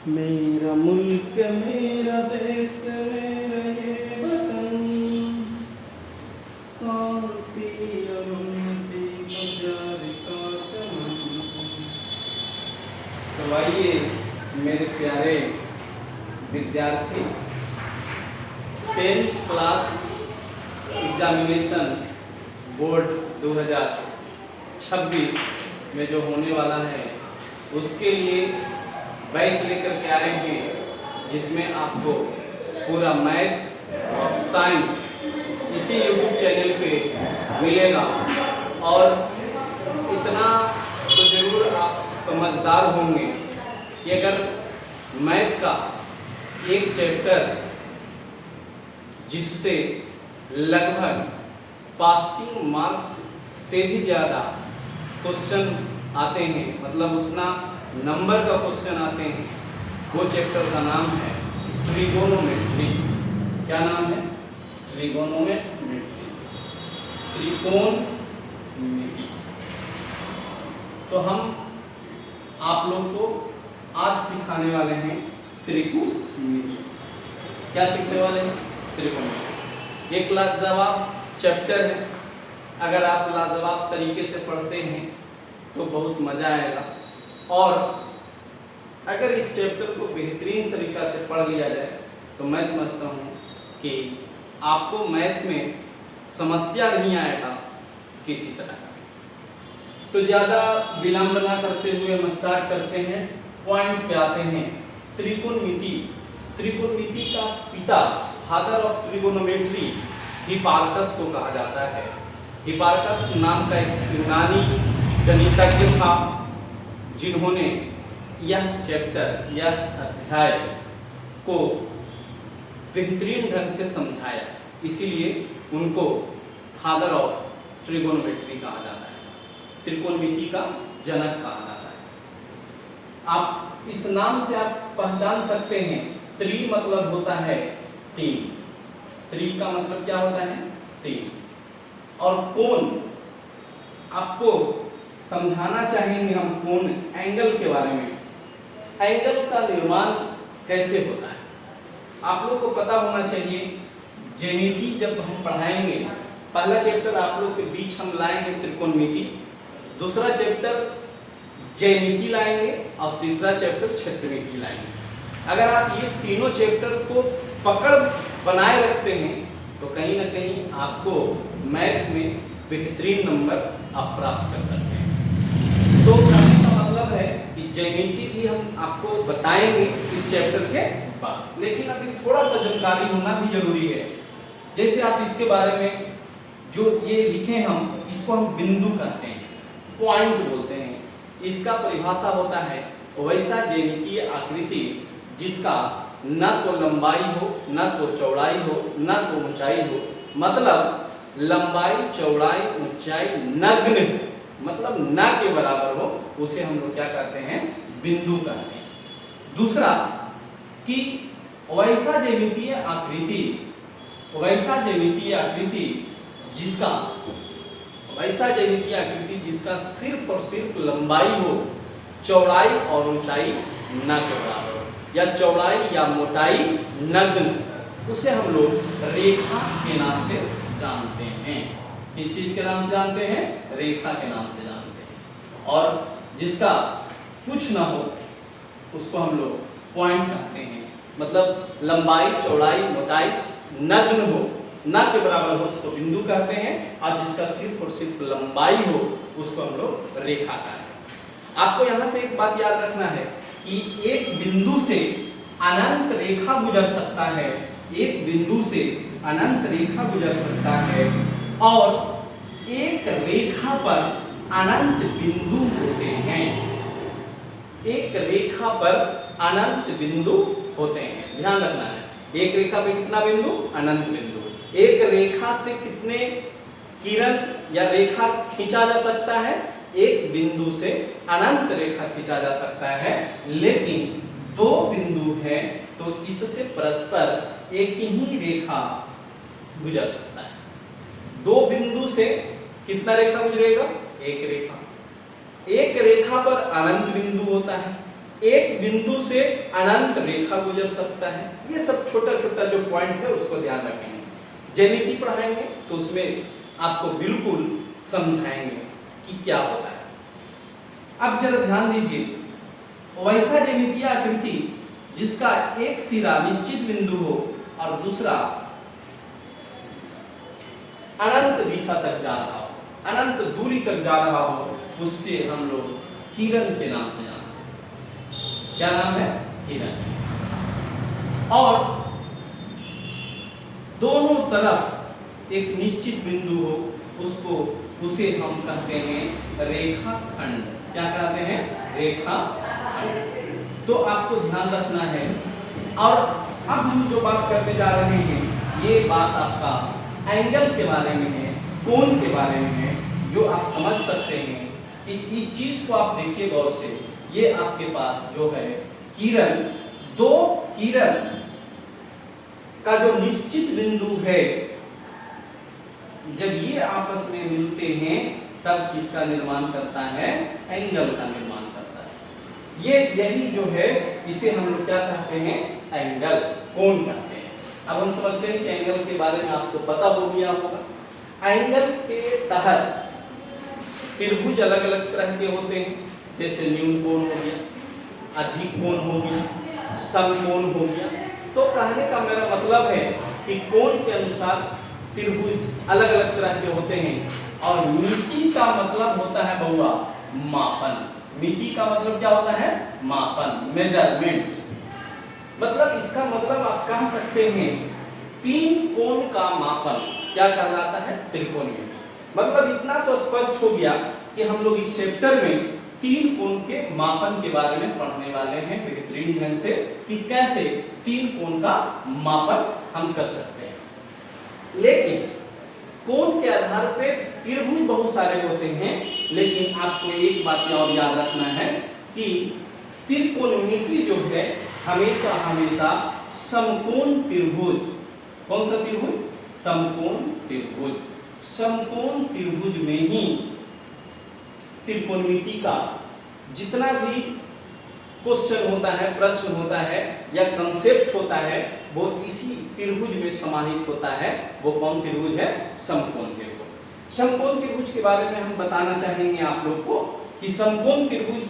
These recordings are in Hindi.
मेरा मुल्क मेरा देश मेरा ये वतन, शांति और उन्नति का प्यार का चमन। तो आइए मेरे प्यारे विद्यार्थी, 10th क्लास एग्जामिनेशन बोर्ड 2026 में जो होने वाला है उसके लिए बैच लेकर के आए हैं, जिसमें आपको पूरा मैथ और साइंस इसी यूट्यूब चैनल पे मिलेगा। और इतना तो ज़रूर आप समझदार होंगे कि अगर मैथ का एक चैप्टर जिससे लगभग पासिंग मार्क्स से भी ज़्यादा क्वेश्चन आते हैं, मतलब उतना नंबर का क्वेश्चन आते हैं, वो चैप्टर का नाम है ट्रिगोनोमेट्री। क्या नाम है? ट्रिगोनोमेट्री, त्रिकोणमिति। तो हम आप लोग को आज सिखाने वाले हैं त्रिकोणमिति। क्या सीखने वाले हैं? त्रिकोणमिति। एक लाजवाब चैप्टर है। अगर आप लाजवाब तरीके से पढ़ते हैं तो बहुत मज़ा आएगा, और अगर इस चैप्टर को बेहतरीन तरीक़ा से पढ़ लिया जाए तो मैं समझता हूँ कि आपको मैथ में समस्या नहीं आएगा किसी तरह का। तो ज़्यादा विलंब न करते हुए हम स्टार्ट करते हैं, पॉइंट पे आते हैं। त्रिकोणमिति। त्रिकोणमिति का पिता, फादर ऑफ ट्रिगोनोमेट्री, हिपार्कस को कहा जाता है। हिपार्कस नाम का एक यूनानी गणितज्ञ था, जिन्होंने यह चैप्टर, यह अध्याय को बेहतरीन ढंग से समझाया, इसीलिए उनको फादर ऑफ ट्रिगोनोमेट्री कहा जाता है, त्रिकोणमिति का जनक कहा जाता है। आप इस नाम से आप पहचान सकते हैं, त्रि मतलब होता है तीन। त्रि का मतलब क्या होता है? तीन। और कोण, आपको समझाना चाहेंगे हम कोण, एंगल के बारे में। एंगल का निर्माण कैसे होता है आप लोग को पता होना चाहिए। ज्यामिति जब हम पढ़ाएंगे, पहला चैप्टर आप लोग के बीच हम लाएंगे त्रिकोणमिति, दूसरा चैप्टर ज्यामिति लाएंगे, और तीसरा चैप्टर क्षेत्रमिति लाएंगे। अगर आप ये तीनों चैप्टर को पकड़ बनाए रखते हैं तो कहीं ना कहीं आपको मैथ में बेहतरीन नंबर आप प्राप्त कर सकते हैं। तो कहने का मतलब है कि ज्यामिति भी हम आपको बताएंगे इस चैप्टर के बाद, लेकिन अभी थोड़ा सा जानकारी होना भी जरूरी है। जैसे आप इसके बारे में जो ये लिखे हम, इसको हम बिंदु कहते हैं, पॉइंट बोलते हैं। इसका परिभाषा होता है वैसा ज्यामितीय आकृति जिसका न तो लंबाई हो, न तो चौड़ाई हो, न तो ऊंचाई हो। मतलब लंबाई, चौड़ाई, ऊंचाई नग्न, मतलब न के बराबर हो, उसे हम लोग क्या कहते हैं? बिंदु कहते हैं। दूसरा कि वैसा ज्यामितीय आकृति, वैसा ज्यामितीय आकृति जिसका, वैसा ज्यामितीय आकृति जिसका सिर्फ और सिर्फ लंबाई हो, चौड़ाई और ऊंचाई न के बराबर हो, या चौड़ाई या मोटाई नग्न, उसे हम लोग रेखा के नाम से जानते हैं। किस चीज के नाम से जानते हैं? रेखा के नाम से जानते हैं। और जिसका कुछ ना हो उसको हम लोग पॉइंट कहते हैं। मतलब लंबाई, चौड़ाई, मोटाई नग्न हो, न के बराबर हो, उसको बिंदु कहते हैं, और जिसका सिर्फ और सिर्फ लंबाई हो उसको हम लोग रेखा कहते हैं। आपको यहाँ से एक बात याद रखना है कि एक बिंदु से अनंत रेखा गुजर सकता है, एक बिंदु से अनंत रेखा गुजर सकता है, और एक रेखा पर अनंत बिंदु होते हैं। एक रेखा पर अनंत बिंदु होते हैं, ध्यान रखना है। एक रेखा पे कितना बिंदु? अनंत बिंदु। एक रेखा से कितने किरण या रेखा खींचा जा सकता है? एक बिंदु से अनंत रेखा खींचा जा सकता है, लेकिन दो बिंदु है तो इससे परस्पर एक ही रेखा गुजर सकता है। दो बिंदु से कितना रेखा गुजरेगा? एक रेखा। एक रेखा पर अनंत बिंदु होता है, एक बिंदु से अनंत रेखा गुजर सकता है। ये सब छोटा छोटा जो पॉइंट है उसको ध्यान रखेंगे। ज्यामिति पढ़ाएंगे तो उसमें आपको बिल्कुल समझाएंगे कि क्या होता है। अब जरा ध्यान दीजिए, वैसा ज्यामितीय आकृति जिसका एक सिरा निश्चित बिंदु हो और दूसरा अनंत दिशा तक जा रहा हो, अनंत दूरी तक जा रहा हो, उससे हम लोग किरण के नाम से जानते हैं। क्या नाम है? किरण। और दोनों तरफ एक निश्चित बिंदु हो, उसे हम कहते हैं रेखाखंड। क्या कहते हैं? रेखाखंड। तो आपको ध्यान रखना है। और अब हम जो बात करने जा रहे हैं, ये बात आपका एंगल के बारे में है, कोण के बारे में है, जो आप समझ सकते हैं कि इस चीज को आप देखिए गौर से। ये आपके पास जो है किरण, दो किरण का जो निश्चित बिंदु है, जब ये आपस में मिलते हैं तब किसका निर्माण करता है? एंगल का निर्माण करता है। ये यही जो है इसे हम लोग क्या कहते हैं? एंगल, कोण कहते हैं। अब हम समझते हैं कि एंगल के बारे में आपको पता हो गया होगा। एंगल के तहत त्रिभुज अलग अलग तरह के होते हैं, जैसे न्यून कोण हो गया, अधिक कोण हो गया, समकोण हो गया। तो कहने का मेरा मतलब है कि कोण के अनुसार त्रिभुज अलग अलग तरह के होते हैं। और मिति का मतलब होता है बउआ मापन। मिति का मतलब क्या होता है? मापन, मेजरमेंट। मतलब इसका मतलब आप कह सकते हैं तीन कोण का मापन क्या कहलाता है? त्रिकोणीय। मतलब इतना तो स्पष्ट हो गया कि हम लोग इस चैप्टर में तीन कोण के मापन के बारे में पढ़ने वाले हैं बेहतरीन ढंग से, कि कैसे तीन कोण का मापन हम कर सकते हैं। लेकिन कोण के आधार पे त्रिभुज बहुत सारे होते हैं, लेकिन आपको एक बात और याद रखना है कि त्रिकोणमिति जो है हमेशा हमेशा समकोण त्रिभुज। कौन सा त्रिभुज? समकोण त्रिभुज। समकोण त्रिभुज में ही त्रिकोणमिति का जितना भी क्वेश्चन होता है, प्रश्न होता है या कंसेप्ट होता है, वो इसी त्रिभुज में समाहित होता है। वो कौन त्रिभुज है? समकोण त्रिभुज। समकोण त्रिभुज के बारे में हम बताना चाहेंगे आप लोग को कि समकोण त्रिभुज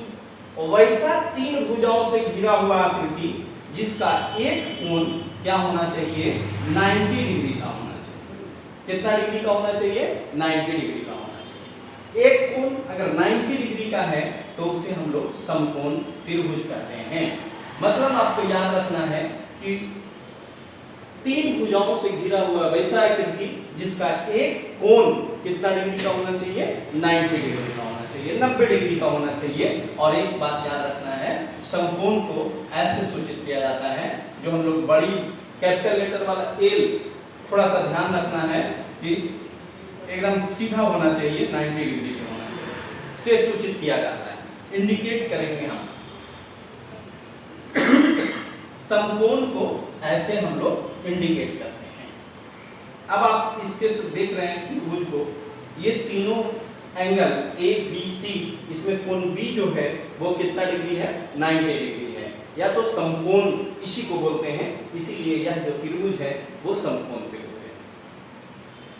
वैसा तीन भुजाओं से घिरा हुआ आकृति जिसका एक कोण क्या होना चाहिए? 90 डिग्री का होना चाहिए। कितना डिग्री का होना चाहिए? 90 डिग्री का होना चाहिए। एक कोण अगर 90 डिग्री का है तो उसे हम लोग समकोण त्रिभुज कहते हैं। मतलब आपको याद रखना है कि तीन भुजाओं से घिरा हुआ वैसा आकृति जिसका एक कोण कितना डिग्री का होना चाहिए? 90 डिग्री का होना चाहिए, 90 डिग्री का होना चाहिए। और एक बात याद रखना है, समकोण को ऐसे सूचित किया जाता है, जो हम लोग बड़ी कैपिटल लेटर वाला एल, थोड़ा सा ध्यान रखना है कि एकदम सीधा होना चाहिए, 90 डिग्री का होना चाहिए, से सूचित किया जाता है, इंडिकेट करेंगे हम। समकोण को ऐसे हम लोग इंडिकेट करते हैं। अब आप इसके से देख रहे हैं त्रिभुज को, ये तीनों एंगल ए बी सी, इसमें कोण बी जो है वो कितना डिग्री है? 90 डिग्री है, या तो समकोण इसी को बोलते हैं, इसीलिए यह जो त्रिभुज है वो समकोण त्रिभुज है।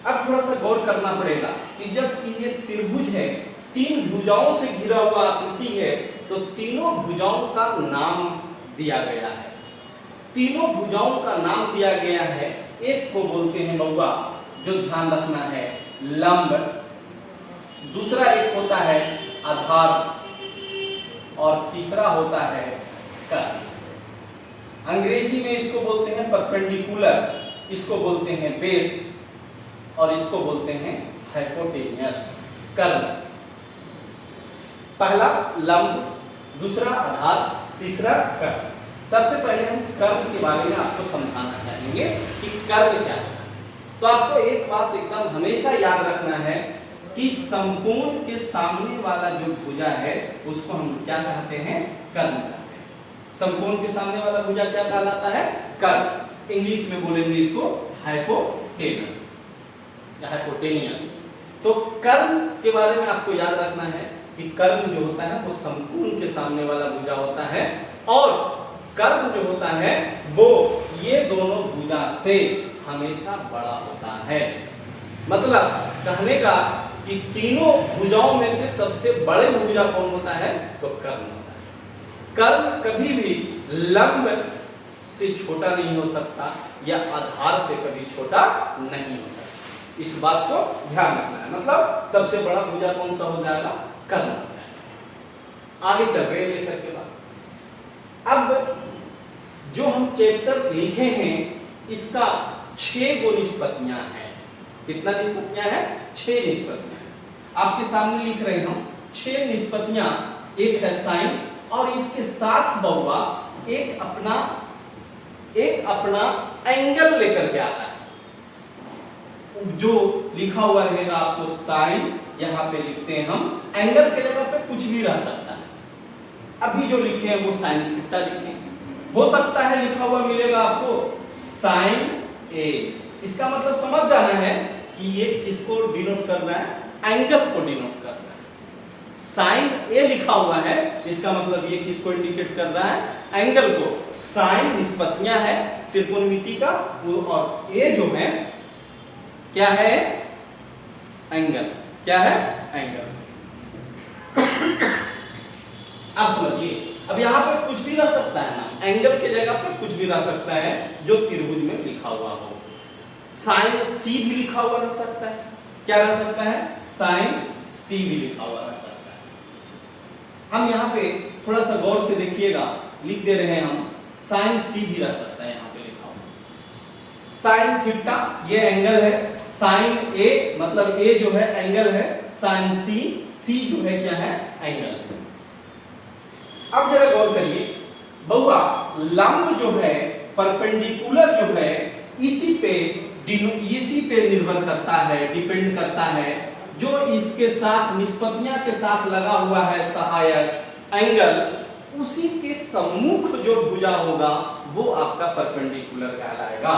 अब थोड़ा सा गौर करना पड़ेगा कि जब ये त्रिभुज है, तीन भुजाओं से घिरा हुआ आकृति है, तो तीनों भुजाओं का नाम दिया गया है। तीनों भुजाओं का नाम दिया गया है। एक को बोलते हैं बउआ, जो ध्यान रखना है, लंब। दूसरा एक होता है आधार, और तीसरा होता है कर्ण। अंग्रेजी में इसको बोलते हैं परपेंडिकुलर, इसको बोलते हैं बेस, और इसको बोलते हैं हाइपोटेनियस। कर्ण, पहला लंब, दूसरा आधार, तीसरा कर्ण। सबसे पहले हम कर्ण के बारे में आपको समझाना चाहेंगे कि कर्ण क्या है। तो आपको एक बात एकदम हमेशा याद रखना है कि समकोण के सामने वाला जो भुजा है उसको हम क्या कहते हैं? कर्ण कहते हैं। समकोण के सामने वाला भुजा क्या कहलाता है? कर्ण। इंग्लिश में बोलेंगे इसको हाइपोटेनस या हाइपोटेनियस। तो कर्ण के बारे में आपको याद रखना है कि कर्ण जो होता है वो समकोण के सामने वाला भुजा होता है और कर्ण जो होता है वो ये दोनों भुजा से हमेशा बड़ा होता है। मतलब कहने का कि तीनों भुजाओं में से सबसे बड़े भुजा कौन होता है? तो कर्ण होता है। कर्ण कभी भी लंब से छोटा नहीं हो सकता या आधार से कभी छोटा नहीं हो सकता। इस बात को ध्यान रखना है। मतलब सबसे बड़ा भुजा कौन सा हो जाएगा? कर्ण हो जाएगा। आगे चल रहे हैं लेकर के बाद। अब जो हम चैप्टर लिखे हैं इसका 6 गो निष्पत्तियां हैं। कितना निष्पत्तियां हैं? 6 निष्पत्तियां। आपके सामने लिख रहे हैं हम 6 निष्पत्तियां। एक है साइन और इसके साथ बउआ एक अपना एंगल लेकर के आता है। जो लिखा हुआ रहेगा आपको साइन, यहां पे लिखते हैं हम, एंगल के जगह पे कुछ भी रह सकता है। अभी जो लिखे हैं वो साइन थीटा लिखे, हो सकता है लिखा हुआ मिलेगा आपको साइन ए। इसका मतलब समझ जाना है कि ये किसको डिनोट कर रहा है? एंगल को डिनोट कर रहा है। साइन ए लिखा हुआ है, इसका मतलब ये किसको इंडिकेट कर रहा है? एंगल को। साइन निष्पत्तियां है त्रिकोणमिति का, और ए जो है क्या है? एंगल। क्या है? एंगल। अब समझिए, अब यहाँ पे कुछ भी रह सकता है ना, एंगल के जगह पे कुछ भी रह सकता है जो त्रिभुज में लिखा हुआ हो। साइन सी भी लिखा हुआ रह सकता है। क्या रह सकता है? साइन सी भी लिखा हुआ रह सकता है। हम यहाँ पे थोड़ा सा गौर से देखिएगा, लिख दे रहे हैं हम, साइन सी भी रह सकता है यहाँ पे लिखा हुआ। साइन थीटा ये एंगल है, साइन ए मतलब ए जो है एंगल है, साइन सी, सी जो है क्या है? एंगल है। अब जरा गौर करिए, बउआ लंब जो है, परपेंडिकुलर जो है, इसी पे निर्भर करता है, डिपेंड करता है। जो इसके साथ निष्पत्तियां के साथ लगा हुआ है सहायक एंगल, उसी के सम्मुख जो भुजा होगा वो आपका परपेंडिकुलर कहलाएगा।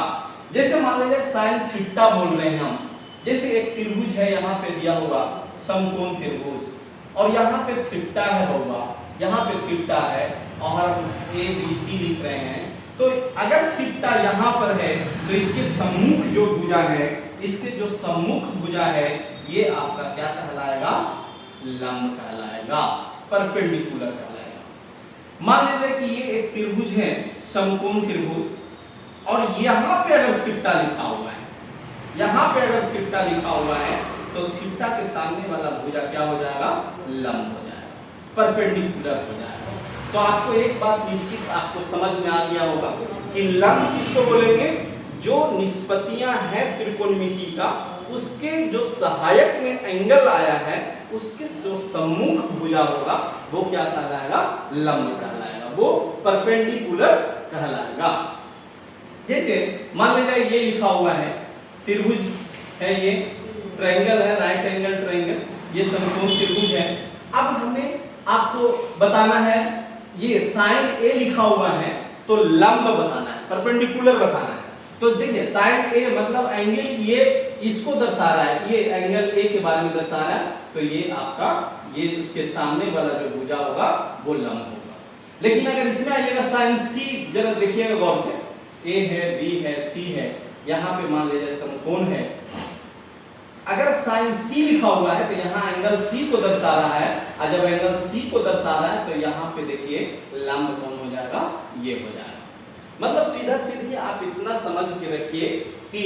जैसे मान लीजिए साइन थीटा बोल रहे हैं हम, जैसे एक त्रिभुज है यहाँ पे दिया हुआ समकोण त्रिभुज, और यहाँ पे थीटा है बउआ, यहाँ पे थीटा है और हम ए बी सी लिख रहे हैं। तो अगर थीटा यहाँ पर है तो इसके सम्मुख जो भुजा है, इसके जो सम्मुख भुजा है, ये आपका क्या कहलाएगा? लंब कहलाएगा, परपेंडिकुलर कहलाएगा। मान लीजिए कि ये एक त्रिभुज है, समकोण त्रिभुज, और यहाँ पे अगर थीटा लिखा हुआ है, यहाँ पे अगर थीटा लिखा हुआ है तो थीटा के सामने वाला भुजा क्या हो जाएगा? लंब हो जाएगा, परपेंडिकुलर हो जाएगा। तो आपको एक बात निश्चित आपको समझ में आ गया होगा कि लंब किसको बोलेंगे? जो निष्पत्तियां हैं त्रिकोणमिति का, उसके जो सहायक में एंगल आया है, उसके जो सम्मुख भुजा होगा वो क्या कहलाएगा? लंब कहलाएगा, वो परपेंडिकुलर कहलाएगा। जैसे मान लीजिए ये लिखा हुआ है त्रिभुज है, ये ट्रायंगल है, राइट एंगल ट्रायंगल, ये समकोण त्रिभुज है। अब हमें आपको बताना है, ये साइन ए लिखा हुआ है तो लंब बताना है, परपेंडिकुलर बताना है। तो देखिए साइन ए मतलब एंगल ये इसको दर्शा रहा है, ये एंगल ए के बारे में दर्शा रहा है, तो ये आपका ये उसके सामने वाला जो भुजा होगा वो लंब होगा। लेकिन अगर इसमें आइएगा साइन सी, जरा देखिएगा गौर से, ए है, बी है, सी है, यहाँ पे मान लीजिए समकोण है। अगर साइन सी लिखा हुआ है तो यहाँ एंगल सी को दर्शा रहा है, और जब एंगल सी को दर्शा रहा है तो यहाँ पे देखिए लंब कौन हो जाएगा? ये हो जाएगा। मतलब सीधा सीधी आप इतना समझ के रखिए कि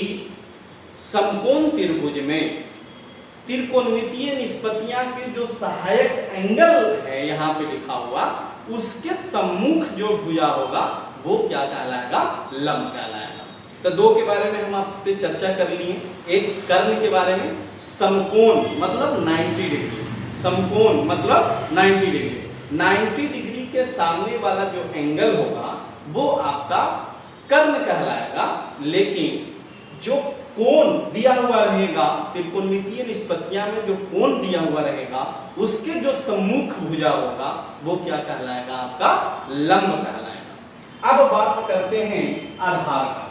समकोण त्रिभुज में त्रिकोणमितीय निष्पत्तियां के जो सहायक एंगल है यहाँ पे लिखा हुआ, उसके सम्मुख जो भुजा होगा वो क्या कहलाएगा? लंब कहलाएगा। तो दो के बारे में हम आपसे चर्चा कर लिए, एक कर्ण के बारे में, समकोण मतलब 90 डिग्री, समकोण मतलब 90 डिग्री, 90 डिग्री के सामने वाला जो एंगल होगा वो आपका कर्ण कहलाएगा। लेकिन जो कोण दिया हुआ रहेगा त्रिकोणमितीय निष्पत्तियां में, जो कोण दिया हुआ रहेगा उसके जो सम्मुख भुजा होगा वो क्या कहलाएगा? आपका लंब कहलाएगा। अब बात करते हैं आधार का।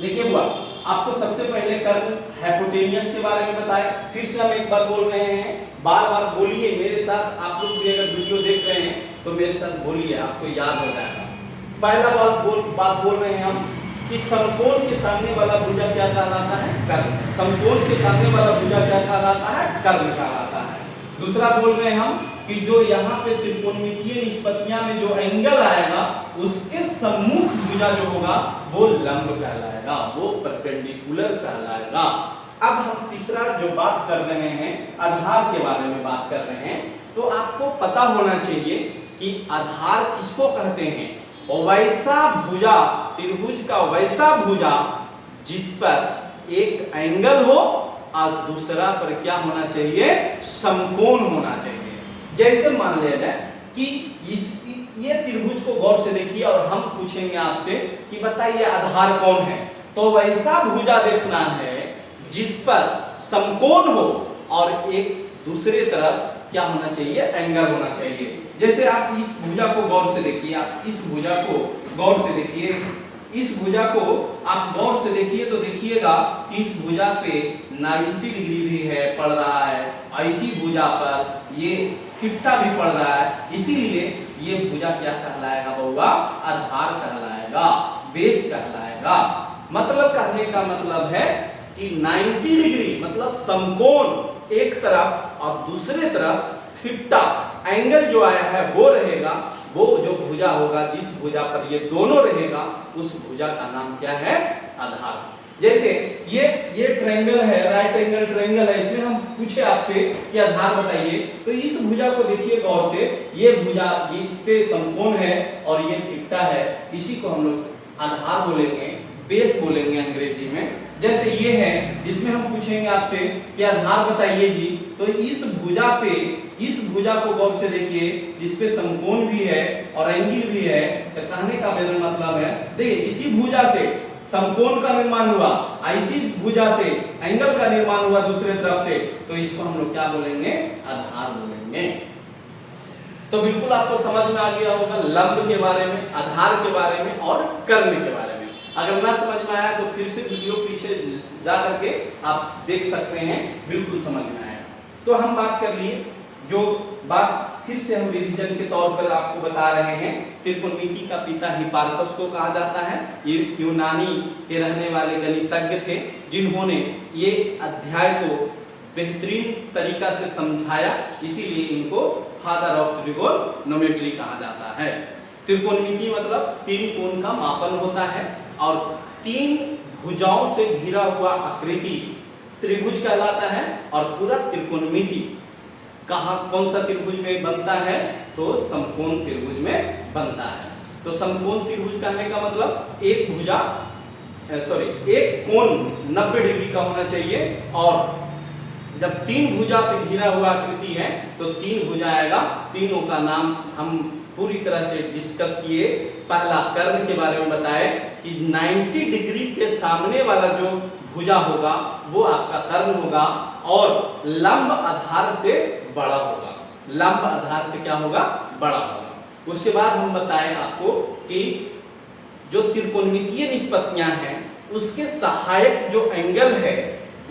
देखिए बुआ, आपको सबसे पहले कर्ण हाइपोटेनियस के बारे में बताया। फिर से हम एक बार बोल रहे हैं, बार बार बोलिए मेरे साथ। आप लोग भी अगर वीडियो देख रहे हैं तो मेरे साथ बोलिए, आपको याद हो जाएगा। पहला बात बोल रहे हैं हम कि समकोण के सामने वाला भुजा क्या कहलाता है? कर्ण। समकोण के सामने वाला भुजा क्या कहलाता है? कर्ण कहलाता है। दूसरा बोल रहे हैं हम कि जो यहाँ पे त्रिकोणमितीय निष्पत्तियां में जो एंगल आएगा उसके सम्मुख भुजा जो होगा वो लंब कहलाएगा, वो परपेंडिकुलर कहलाएगा। अब हम तीसरा जो बात कर रहे हैं आधार के बारे में बात कर रहे हैं। तो आपको पता होना चाहिए कि आधार किसको कहते हैं? वैसा भुजा, त्रिभुज का वैसा भुजा जिस पर एक एंगल हो और दूसरा पर क्या होना चाहिए? समकोण होना चाहिए। जैसे मान लेना कि ये त्रिभुज को गौर से देखिए और हम पूछेंगे आपसे कि बताइए आधार कौन है, तो वैसा भुजा देखना है जिस पर समकोण हो और एक दूसरे तरफ क्या होना चाहिए? एंगल होना चाहिए। जैसे आप इस भुजा को गौर से देखिए, आप इस भुजा को गौर से देखिए, इस भुजा को आप गौर से देखिए तो देखिएगा कि इस भुजा पे 90 डिग्री भी है पड़ रहा है और इसी भुजा पर ये थीटा भी पड़ रहा है। इसीलिए ये भुजा क्या कहलाएगा बउआ? आधार कहलाएगा, बेस कहलाएगा। मतलब कहने का मतलब है कि 90 डिग्री मतलब समकोण एक तरफ और दूसरे तरफ थीटा एंगल जो आया है वो रहेगा। वो जो भुजा होगा, जिस भुजा पर ये दोनों रहेगा, उस भुजा का नाम क्या है? आधार। जैसे ये ट्रायंगल है, राइट एंगल ट्रायंगल है, इसमें हम पूछे आपसे कि आधार बताइए, तो इस भुजा को देखिए गौर से। ये भुजा ये इस पे समकोण है और ये थीटा है, इसी को हम लोग आधार बोलेंगे, बेस बोलेंगे अंग्रेजी में। जैसे ये है, इसमें हम पूछेंगे आपसे कि आधार बताइए जी, तो इस भुजा पे, इस भुजा को गौर से देखिए, इस पे समकोण भी है और एंगल भी है। तो कहने का मेरा मतलब है, देखिए इसी भुजा से समकोण का निर्माण हुआ, इसी भुजा से एंगल का निर्माण हुआ दूसरे तरफ से, तो इसको हम लोग क्या बोलेंगे? आधार बोलेंगे। तो बिल्कुल आपको समझ में आ गया होगा लंब के बारे में, आधार के बारे में और कर्ण के बारे में। अगर ना समझ में आया तो फिर से वीडियो पीछे जा करके आप देख सकते हैं, बिल्कुल समझ में आया। तो हम बात कर लिए, जो बात फिर से हम रिवीजन के तौर पर आपको बता रहे हैं, त्रिकोणमिति का पिता हिप्पारकस को कहा जाता है। ये यूनानी के रहने वाले गणितज्ञ थे जिन्होंने ये अध्याय को बेहतरीन तरीका से समझाया, इसीलिए इनको फादर ऑफ त्रिगोनोमेट्री कहा जाता है। त्रिकोणमिति मतलब तीन कोण का मापन होता है और तीन भुजाओं से घिरा हुआ आकृति त्रिभुज कहलाता है। और पूरा त्रिकोणमिति कहाँ कौन सा त्रिभुज में बनता है? तो समकोण त्रिभुज में बनता है। तो समकोण त्रिभुज कहने का मतलब एक भुजा एक कोण 90 डिग्री का होना चाहिए और जब तीन भुजा से घिरा हुआ आकृति है तो तीन भुजा आएगा। तीनों का नाम हम पूरी तरह से डिस्कस किए। पहला कर्ण के बारे में बताए कि 90 डिग्री के सामने वाला जो भुजा होगा वो आपका कर्ण होगा और लंब आधार से बड़ा होगा। लंब आधार से क्या होगा? बड़ा होगा। उसके बाद हम बताएं आपको कि जो त्रिकोणमितीय निष्पत्तियां हैं उसके सहायक जो एंगल है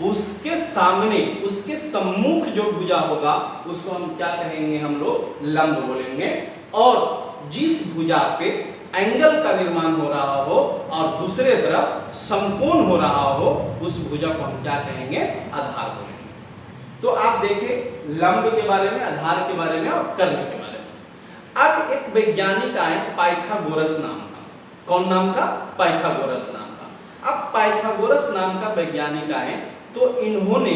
उसके सामने, उसके सम्मुख जो भुजा होगा उसको हम क्या कहेंगे? हम लोग लंब बोलेंगे। और जिस भुजा पे एंगल का निर्माण हो रहा हो और दूसरे तरफ समकोण हो रहा हो उस भुजा को हम क्या कहेंगे? आधार बोलेंगे। तो आप देखें लंब के बारे में, आधार के बारे में और कर्ण के बारे में। अब एक वैज्ञानिक आए पाइथागोरस नाम का। कौन नाम का? पाइथागोरस नाम का। अब पाइथागोरस नाम का वैज्ञानिक आए तो इन्होंने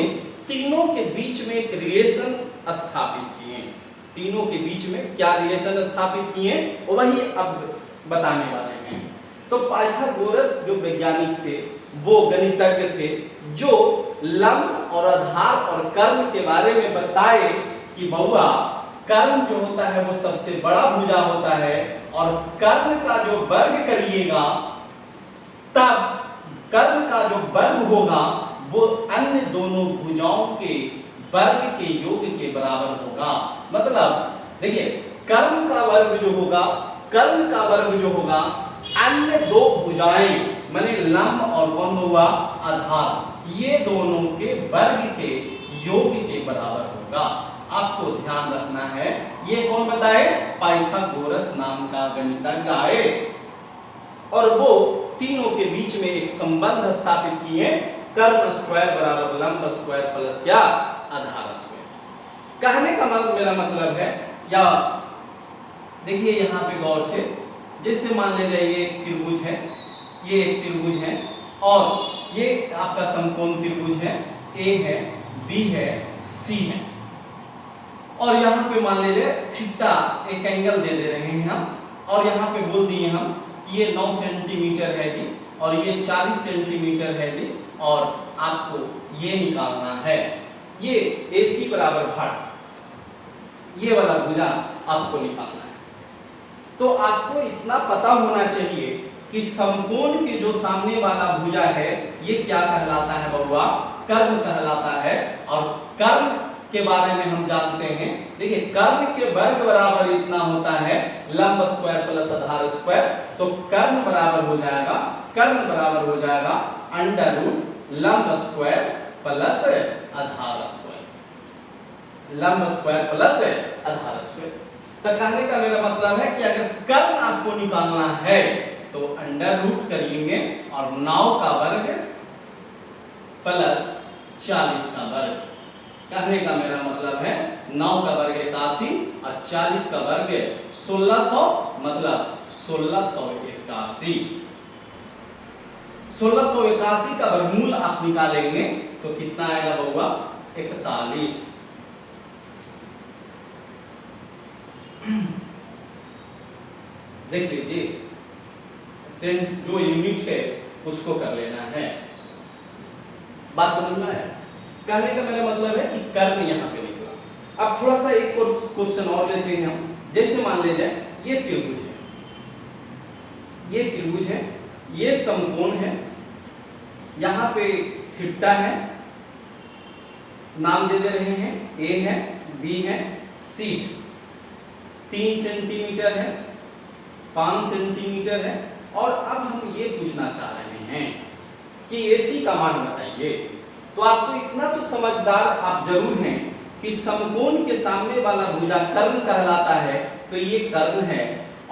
तीनों के बीच में एक रिलेशन स्थापित किए। तीनों के बीच में क्या रिलेशन स्थापित किए वही अब बताने वाले हैं। तो पाइथागोरस जो वैज्ञानिक थे वो गणितज्ञ थे जो लंब और आधार और कर्ण के बारे में बताए कि बउआ कर्ण जो होता है वो सबसे बड़ा भुजा होता है और कर्ण का जो वर्ग करिएगा तब कर्ण का जो वर्ग होगा वो अन्य दोनों भुजाओं के वर्ग के योग के बराबर होगा। मतलब देखिए कर्ण का वर्ग जो होगा, कर्ण का वर्ग जो होगा अन्य दो भुजाएं माने लंब और कौन हुआ आधार, ये दोनों के वर्ग के योग के बराबर होगा। आपको ध्यान रखना है, ये कौन बताए, पाइथागोरस नाम का गणितज्ञ आए और वो तीनों के बीच में एक संबंध स्थापित किए, कर्ण स्क्वायर बराबर लंब स्क्वायर प्लस क्या आधार स्क्वायर। कहने का मेरा मतलब है, या देखिए यहाँ पे गौर से, जैसे मान लीजिए ये एक त्रिभुज है, ये एक त्रिभुज है और ये आपका समकोण त्रिभुज है, ए है, बी है, सी है और यहाँ पे मान लीजिए थीटा एक एंगल दे रहे हैं हम, और यहाँ पे बोल दिए हम कि ये 9 सेंटीमीटर है जी और ये 40 सेंटीमीटर है जी, और आपको ये निकालना है, ये AC बराबर भाग, ये वाला भुजा आपको निकालना है। तो आपको इतना पता होना चाहिए कि समकोण के जो सामने वाला भुजा है ये क्या कहलाता है बउआ, कर्ण कहलाता है। और कर्ण के बारे में हम जानते हैं, देखिए कर्ण के वर्ग बराबर इतना होता है लंब स्क्वायर प्लस आधार स्क्वायर, तो कर्ण बराबर हो जाएगा, कर्ण बराबर हो जाएगा अंडर रूट लंब स्क्वायर प्लस आधार स्क्वायर, लंब स्क्वायर प्लस आधार स्क्वायर। तो कहने का मेरा मतलब है कि अगर कर्ण आपको निकालना है तो अंडर रूट करेंगे और 9 का वर्ग प्लस 40 का वर्ग। कहने का मेरा मतलब है 9 का वर्ग 81 और 40 का वर्ग 1600, मतलब 1681। 1681 का वर्गमूल आप निकालेंगे तो कितना आएगा बउआ, 41। देख लीजिए, जो यूनिट है उसको कर लेना है, बात समझ में आया। कहने का मेरा मतलब है कि कर्ण यहाँ पे निकला। अब थोड़ा सा एक और क्वेश्चन और लेते हैं हम, जैसे मान लीजिए ये त्रिभुज है, ये त्रिभुज है, ये समकोण है, यहाँ पे थीटा है, नाम दे रहे हैं, ए है, बी है, सी है, 3 सेंटीमीटर है, 5 सेंटीमीटर है, और अब हम ये पूछना चाह रहे हैं कि AC का मान बताइए। तो आपको इतना तो समझदार आप जरूर हैं कि समकोण के सामने वाला भुजा कर्ण कहलाता है, तो ये कर्ण है,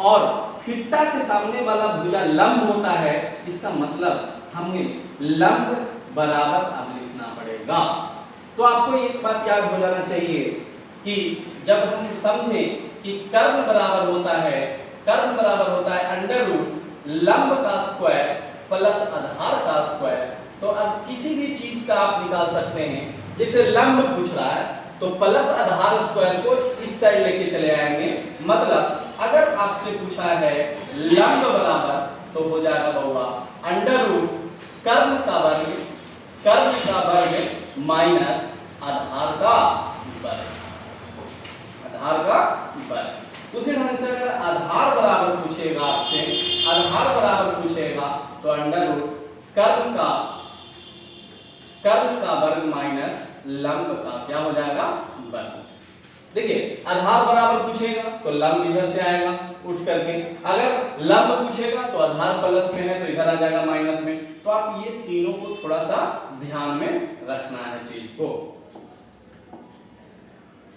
और थीटा के सामने वाला भुजा लंब होता है, इसका मतलब हमें लंब बराबर अब लिखना पड़ेगा। तो आपको एक बात याद हो जाना चाहिए कि जब हम समझें कि कर्ण बराबर होता है, कर्ण बराबर होता है अंडर रूट लंब का स्क्वायर प्लस आधार का स्क्वायर, तो अब किसी भी चीज का आप निकाल सकते हैं। जैसे लंब पूछ रहा है तो प्लस आधार स्क्वायर को इस साइड लेके चले आएंगे, मतलब अगर आपसे पूछा है लंब बराबर तो हो जाएगा बउआ अंडर रूट कर्ण का वर्ग माइनस आधार का वर्ग, आधार का वर्ग। उसी ढंग से अगर आधार बराबर पूछेगा आपसे, आधार बराबर पूछेगा तो अंडर रूट कर्ण का वर्ग माइनस लंब का क्या हो जाएगा, वर्ग। देखिए आधार बराबर पूछेगा तो लंब इधर से आएगा उठ करके, अगर लंब पूछेगा तो आधार प्लस में है तो इधर आ जाएगा माइनस में। तो आप ये तीनों को थोड़ा सा ध्यान में रखना है चीज को।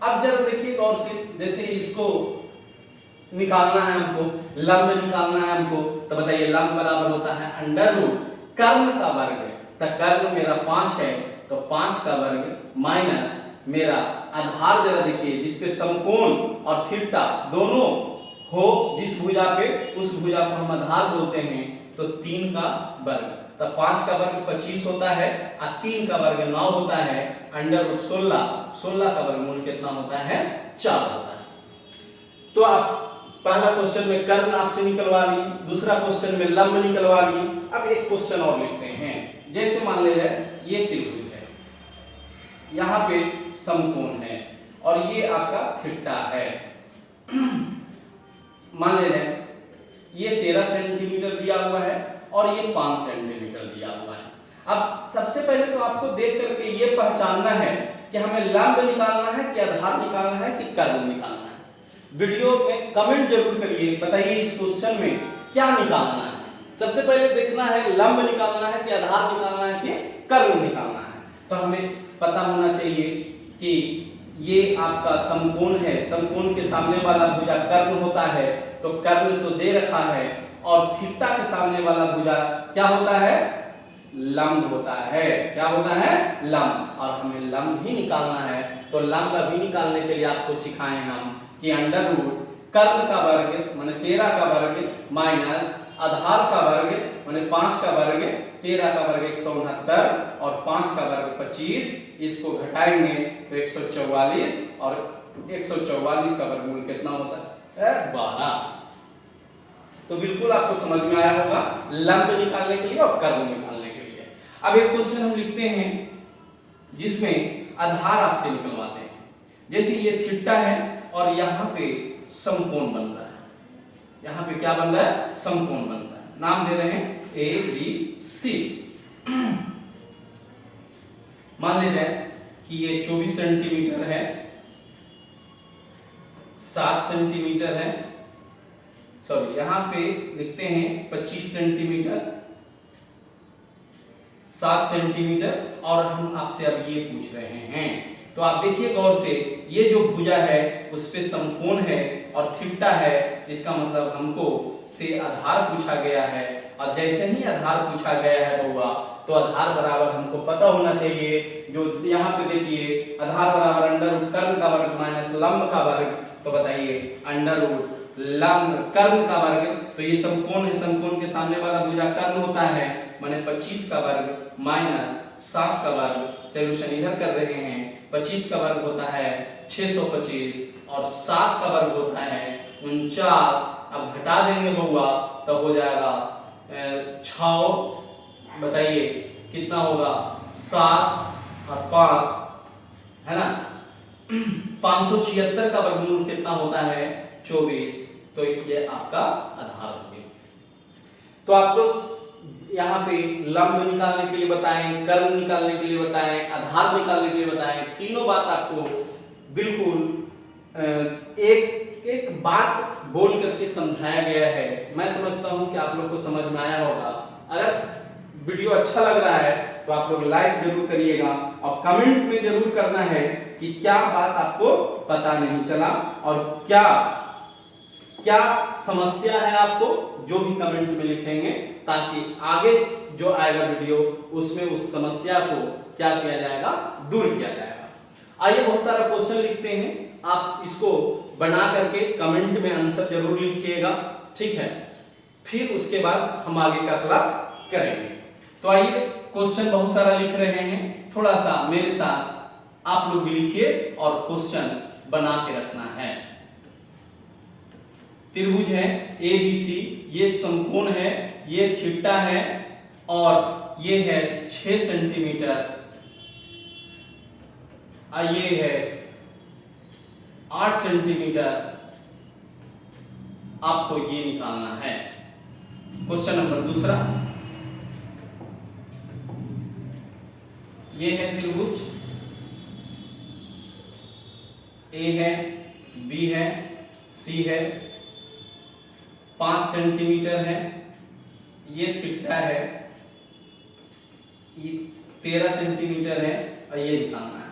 अब जरा देखिए गौर से, जैसे इसको निकालना है हमको, लंब निकालना है हमको, तो बताइए लंब बराबर होता है अंडर रूट कर्ण का वर्ग, तो कर्ण मेरा 5 है तो 5 का वर्ग माइनस मेरा आधार, जरा देखिए जिसपे समकोण और थीटा दोनों हो, जिस भुजा पे उस भुजा को हम आधार बोलते हैं, तो 3 का वर्ग, तो 5 का वर्ग 25 होता है और 3 का वर्ग 9 होता है, अंडर रूट 16 का वर्गमूल कितना होता है, 4 होता है। तो आप पहला क्वेश्चन में कर्ण आपसे निकलवा लिए, दूसरा क्वेश्चन में लंब निकलवा लिए। अब एक क्वेश्चन और लिखते हैं, जैसे मान लीजिए ये त्रिभुज है, यहाँ पे समकोण है और ये आपका थीटा है। मान लीजिए ये 13 सेंटीमीटर दिया हुआ है और ये 5 सेंटीमीटर दिया हुआ है। अब सबसे पहले तो आपको देख करके ये पहचानना है कि हमें लंब निकालना है कि आधार निकालना है कि कर्ण निकालना है। वीडियो में कमेंट जरूर करिए, बताइए इस क्वेश्चन में क्या निकालना है? सबसे पहले देखना है लंब निकालना है कि आधार निकालना है कि कर्ण निकालना है। तो हमें पता होना चाहिए कि ये आपका समकोण है, समकोण के सामने वाला भुजा कर्ण होता है, तो कर्ण तो दे रखा है, और थीटा के सामने वाला भुजा क्या होता है? लंब होता है। क्या होता है? लंब। और हमें लंब ही निकालना है, तो लंब अभी निकालने के लिए आपको सिखाए हम कि अंडर रूट कर्ण का वर्ग माने 13 का वर्ग माइनस आधार का वर्ग माने 5 का वर्ग, 13 का वर्ग 169 और 5 का वर्ग 25, इसको घटाएंगे तो 144, और 144 का वर्गमूल कितना होता है? 12। तो बिल्कुल आपको समझ में आया होगा लंब निकालने के लिए और कर्ण निकालने के लिए। अब एक क्वेश्चन हम लिखते हैं जिसमें आधार आपसे निकलवाते हैं। जैसे ये थीटा है और यहाँ पे समकोण बन रहा है, यहाँ पे क्या बन रहा है? समकोण बन रहा है। नाम दे रहे हैं ए बी सी। मान लेते हैं कि ये 24 सेंटीमीटर है, 7 सेंटीमीटर है, सॉरी यहाँ पे लिखते हैं 25 सेंटीमीटर, 7 सेंटीमीटर, और हम आपसे अब ये पूछ रहे हैं। तो आप देखिए गौर से, ये जो भुजा है उस पे समकोण है और थीटा है, इसका मतलब हमको से आधार पूछा गया है। और जैसे ही आधार पूछा गया है बउआ, तो आधार बराबर हमको पता होना चाहिए। जो यहाँ पे देखिए आधार बराबर अंडर रूट कर्ण का वर्ग माइनस लंब का वर्ग। तो बताइए अंडर रूट लंब कर्ण का वर्ग, तो ये समकोण है, समकोण के सामने वाला भुजा कर्ण होता है, माने 25 का वर्ग माइनस 7 का वर्ग। सॉल्यूशन इधर कर रहे हैं। 25 का वर्ग होता है 625 और 7 का वर्ग होता है 49। अब घटा देंगे बउआ तो हो जाएगा 6, बताइए कितना होगा? 7 और 5 है ना, 576 का वर्गमूल कितना होता है? 24। तो ये आपका आधार हो गया। तो आपको यहाँ पे लंब निकालने के लिए बताएं, कर्ण निकालने के लिए बताएं, आधार निकालने के लिए बताएं, तीनों बात आपको बिल्कुल एक एक बात बोल करके समझाया गया है। मैं समझता हूँ कि आप लोग को समझ में आया होगा। अगर वीडियो अच्छा लग रहा है तो आप लोग लाइक जरूर करिएगा और कमेंट में जरूर करना है कि क्या बात आपको पता नहीं चला और क्या क्या समस्या है आपको, जो भी कमेंट में लिखेंगे, ताकि आगे जो आएगा वीडियो उसमें उस समस्या को क्या किया जाएगा? दूर किया जाएगा। आइए बहुत सारा क्वेश्चन लिखते हैं, आप इसको बना करके कमेंट में आंसर जरूर लिखिएगा, ठीक है? फिर उसके बाद हम आगे का क्लास करेंगे। तो आइए क्वेश्चन बहुत सारा लिख रहे हैं, थोड़ा सा मेरे साथ आप लोग भी लिखिए और क्वेश्चन बना के रखना है। त्रिभुज है ए बी सी, ये समकोण है, ये थीटा है और ये है 6 सेंटीमीटर, ये है 8 सेंटीमीटर। आपको ये निकालना है। क्वेश्चन नंबर दूसरा, ये है त्रिभुज, ए है, बी है, सी है, 5 सेंटीमीटर है, ये थीटा है, ये 13 सेंटीमीटर है और ये निकालना है।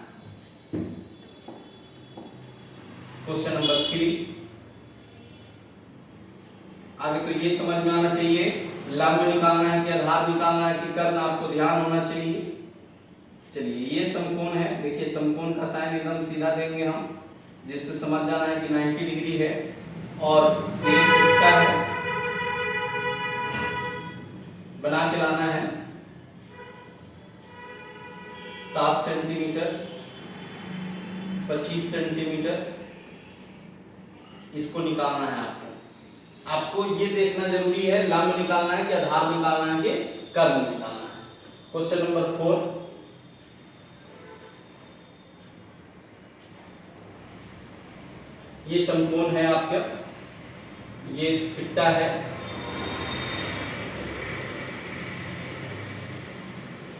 क्वेश्चन नंबर 3, आगे तो ये समझ में आना चाहिए, लंब निकालना है कि आधार निकालना है कि कर्ण, आपको ध्यान होना चाहिए। चलिए ये समकोण है, देखिए समकोण का साइन एकदम सीधा देंगे हम, जिससे समझ जाना है कि 90 डिग्री है, और ये थीटा है, बना के लाना है 7 सेंटीमीटर, 25 सेंटीमीटर, इसको निकालना है आपको। आपको ये देखना जरूरी है लंब निकालना है कि आधार निकालना है कि कर्ण निकालना है। क्वेश्चन नंबर 4, ये समकोण है आपका, ये थीटा है,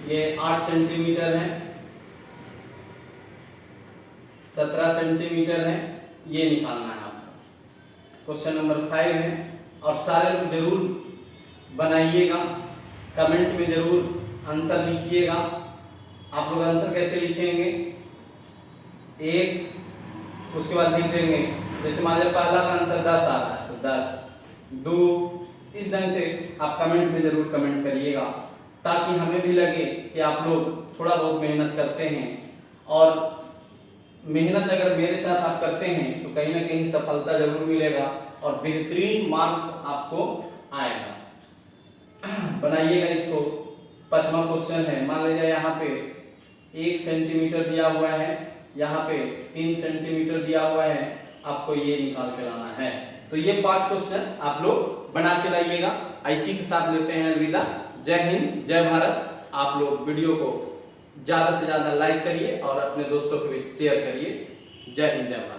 ये 8 सेंटीमीटर है, 17 सेंटीमीटर है, ये निकालना है आपको। क्वेश्चन नंबर 5 है, और सारे लोग जरूर बनाइएगा, कमेंट में जरूर आंसर लिखिएगा। आप लोग आंसर कैसे लिखेंगे? एक, उसके बाद लिख देंगे, जैसे मान लीजिए पहला का आंसर 10 आ रहा है तो 10, 2, इस ढंग से आप कमेंट में जरूर कमेंट करिएगा, ताकि हमें भी लगे कि आप लोग थोड़ा बहुत मेहनत करते हैं। और मेहनत अगर मेरे साथ आप करते हैं तो कहीं ना कहीं सफलता जरूर मिलेगा और बेहतरीन मार्क्स आपको आएगा। बनाइएगा इसको। 5वां क्वेश्चन है, मान लीजिए यहाँ पे 1 सेंटीमीटर दिया हुआ है, यहाँ पे 3 सेंटीमीटर दिया हुआ है, आपको ये निकाल के लाना है। तो ये 5 क्वेश्चन आप लोग बना के लाइएगा। इसी के साथ लेते हैं अलविदा। जय हिंद, जय भारत। आप लोग वीडियो को ज़्यादा से ज़्यादा लाइक करिए और अपने दोस्तों को भी शेयर करिए। जय हिंद, जय भारत।